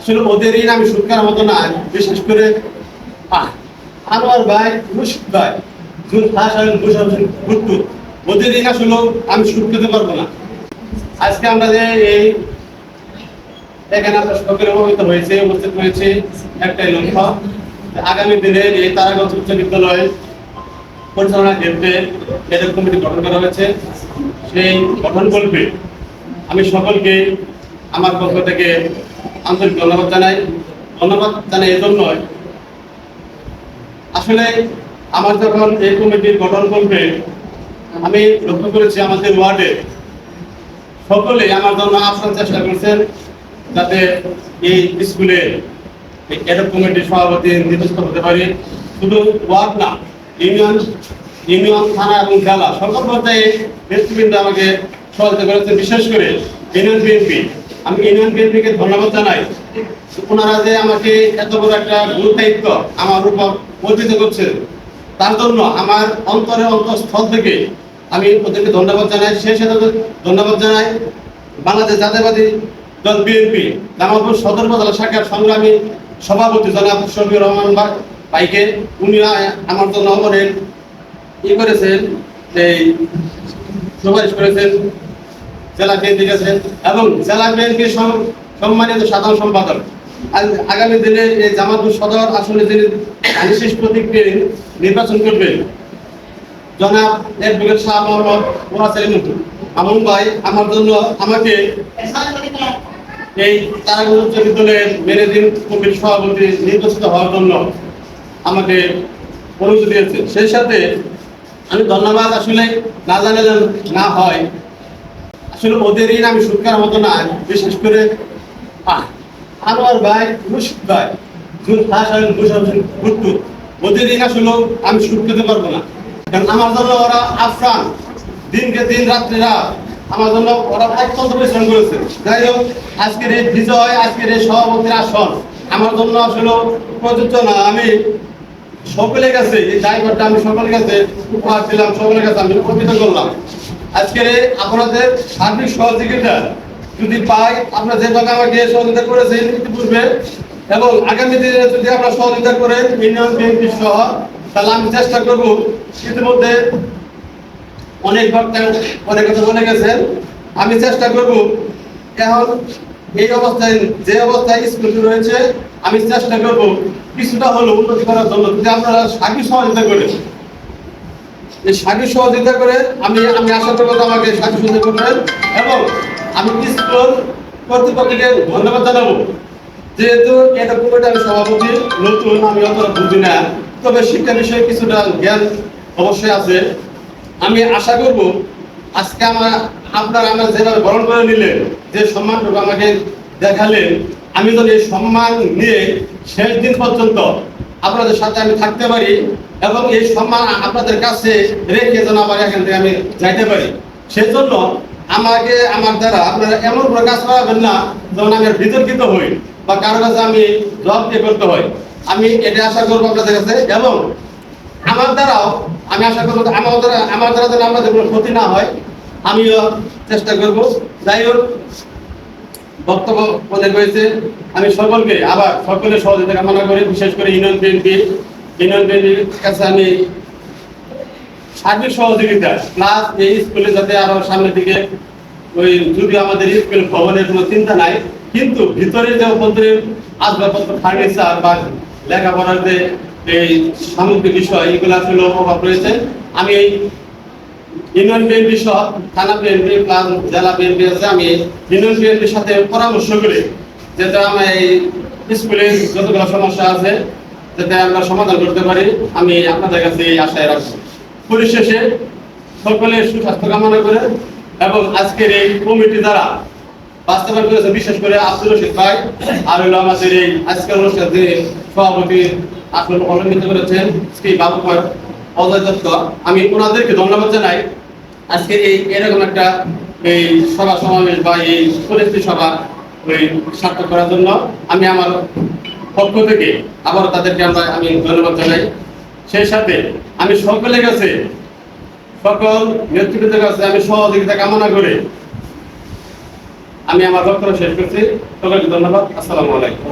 আসলে ওদের ঋণ আমি শোধ করার মতো না। বিশেষ করে আনোয়ার ভাই, মুশফিক ভাই, ওদের ঋণ আসলে আমি শোধ করতে পারবো না। আজকে আমরা যে এই এখানে আমরা সকলে উপস্থিত হয়েছে, একটাই লক্ষ্য, আগামী দিনে এই তারাগঞ্জ উচ্চ বিদ্যালয় পরিচালনা ক্ষেত্রে এদের কমিটি গঠন করা হয়েছে। সেই গঠন কল্পে আমি সকলকে আমার পক্ষ থেকে আন্তরিক ধন্যবাদ জানাই। এই জন্যই আসলে আমার যখন এই কমিটির গঠন করবে আমি লক্ষ্য করেছি আমাদের ওয়ার্ডে সকলে আমার জন্য আপ্রাণ চেষ্টা করছেন যাতে এই স্কুলে এডপ কমিটির সভাপতি নির্বাচিত হতে পারি। শুধু ওয়ার্ড না, ইউনিয়ন, থানা এবং জেলা সকল পর্যায়ে নেতৃবৃন্দ আমাকে সহযোগিতা করেছেন। বিশেষ করে ইউনিয়ন বিএনপি, আমি ইউনিয়ন বিএনপিকে ধন্যবাদ জানাই। ওনারা যে আমাকে এত বড় একটা গুরুত্ব আমার উপর অর্পিত করছেন তার জন্য আমার অন্তঃস্থল থেকে আমি ওদেরকে ধন্যবাদ জানাই। সেই সাথে ধন্যবাদ জানাই বাংলাদেশ জাতীয়তাবাদী দল বিএনপি জামালপুর সদর উপজেলা শাখার সংগ্রামী সভাপতি জনাব শফিউর রহমান ভাইকে। উনি আমার জন্য অনেক করেছেন, এই সুপারিশ করেছেন জেলা বিএনপির কাছে এবং জেলা বিএনপির সম্মানিত সাধারণ সম্পাদক আগামী দিনে এই জামালপুর সদর আসনে যিনি বিশেষ প্রতীককে নির্বাচন করবেন জনাব অ্যাডভোকেট শাহ মোহাম্মদ ওয়াসিম আমন ভাই আমার জন্য আমাকে এই তারাগঞ্জ উচ্চ বিদ্যালয়ের ম্যানেজিং কমিটির সভাপতি নির্বাচিত হওয়ার জন্য আমাকে অনুমতি দিয়েছে। সেই সাথে আমি ধন্যবাদ আসলে না জানালে না হয়, আসলে ওদের ঋণ আমি শোধ করার মতো না। বিশেষ করে আনোয়ার ভাই, মুশফিক ভাই, ওদের ঋণ আসলে আমি শোধ করতে পারবো না। কারণ আমার জন্য ওরা আফরান দিনকে দিন রাত্রে রাত আমার জন্য ওরা অত্যন্ত পরিশ্রম করেছে। যাই হোক, আজকের এই বিজয়, আজকের এই সভাপতির আসন আমার জন্য আসলে প্রযোজ্য না। আমি সকলের কাছে এই দায়ভারটা আমি সকলের কাছে উপহার দিলাম, সকলের কাছে আমি অর্পিত করলাম। আজকের আপনাদের সার্বিক সহযোগিতা যদি পাই, আপনারা যেভাবে আমাকে সহযোগিতা করেছেন ইতিপূর্বে এবং আগামী দিনে যদি আপনারা সহযোগিতা করেন ইউনিয়ন বিএনপি সহ, তাহলে আমি চেষ্টা করবো। ইতিমধ্যে অনেক বক্তা অনেক কথা বলে গেছেন, আমি চেষ্টা করব এখন এই অবস্থায় যে অবস্থায় স্কুলটি রয়েছে আমি চেষ্টা করব কিছুটা হলেও উন্নতি করার জন্য। যদি আপনারা সার্বিক সহযোগিতা করেন, এই সার্বিক সহযোগিতা করে আমি আশা করবো আমাকে সার্বিক সহযোগিতা করবেন এবং আমি স্কুল কর্তৃপক্ষকে ধন্যবাদ জানাবো। যেহেতু এটা পুরোটা আমি সভাপতি নতুন, আমি অতটা বুঝি না, তবে শিক্ষা বিষয়ে কিছুটা জ্ঞান অবশ্যই আছে। আমি আশা করব আজকে আপনারা যেভাবে বরণ করে নিলেন, যে সম্মানটুকু আমাকে দেখালেন, আমি যেন এই সম্মান নিয়ে শেষ দিন পর্যন্ত আপনাদের সাথে আমি থাকতে পারি এবং এই সম্মান আপনাদের কাছে রেখে যেন আবার এখান থেকে আমি যাইতে পারি। সেই জন্য আমাকে আমার দ্বারা আপনারা এমন কোনো কাজ করাবেন না যেমন আমি বিতর্কিত হই বা কারো কাছে আমি জবাব দিয়ে করতে হয়। আমি এটা আশা করবো আপনাদের কাছে এবং আমার দ্বারাও আমি আশা করবো আমার দ্বারা যেন আমাদের কোনো ক্ষতি না হয়, আমিও চেষ্টা করব। যাই হোক, বক্তব্য অনেক হয়েছে, আমি সকলকে আবার সকলের সহযোগিতা কামনা করি। বিশেষ করে ইউনিয়ন বিএনপির কাছে আমি সার্বিক সহযোগিতা প্লাস এই স্কুলে যাতে আরো সামনের দিকে ওই যদি আমাদের স্কুল ভবনের কোনো চিন্তা নাই, কিন্তু ভিতরে যে অভ্যন্তরীণ আসবাবপত্র, ফার্নিচার বা লেখাপড়ার যে এই সামগ্রিক বিষয় এগুলো আসলে অভাব রয়েছে। আমি ইউনিয়ন বিএনপি সহ থানা বিএনপি প্লাস জেলা বিএনপি আছে, আমি ইউনিয়ন বিএনপির সাথে পরামর্শ করে যাতে আমরা এই স্কুলে যতগুলো সমস্যা আছে যাতে আমরা সমাধান করতে পারি, আমি আপনাদের কাছে এই আশায় রাখবো। পরিশেষে সকলের সুস্বাস্থ্য কামনা করে এবং আজকের এই কমিটি দ্বারা বাস্তবায়ন করেছে বিশেষ করে আব্দুল রশিদ ভাই আর হলো আমাদের এই আজকের অনুষ্ঠানে যে সভাপতি আসলে অলঙ্কৃত করেছেন শ্রী বাবু কুমার অজয় দত্ত, আমি ওনাদেরকে ধন্যবাদ জানাই। আজকে এরকম একটা এই সভা সমাবেশ বা এই পরিস্থিতি সভা ওই সার্থক করার জন্য আমি আমার পক্ষ থেকে আবারও তাদেরকে আমি ধন্যবাদ জানাই। সেই সাথে আমি সকলের কাছে, সকল নেতৃবৃন্দের কাছে আমি সহযোগিতা কামনা করে আমি আমার বক্তব্য শেষ করছি। সবাইকে ধন্যবাদ। আসসালামু আলাইকুম।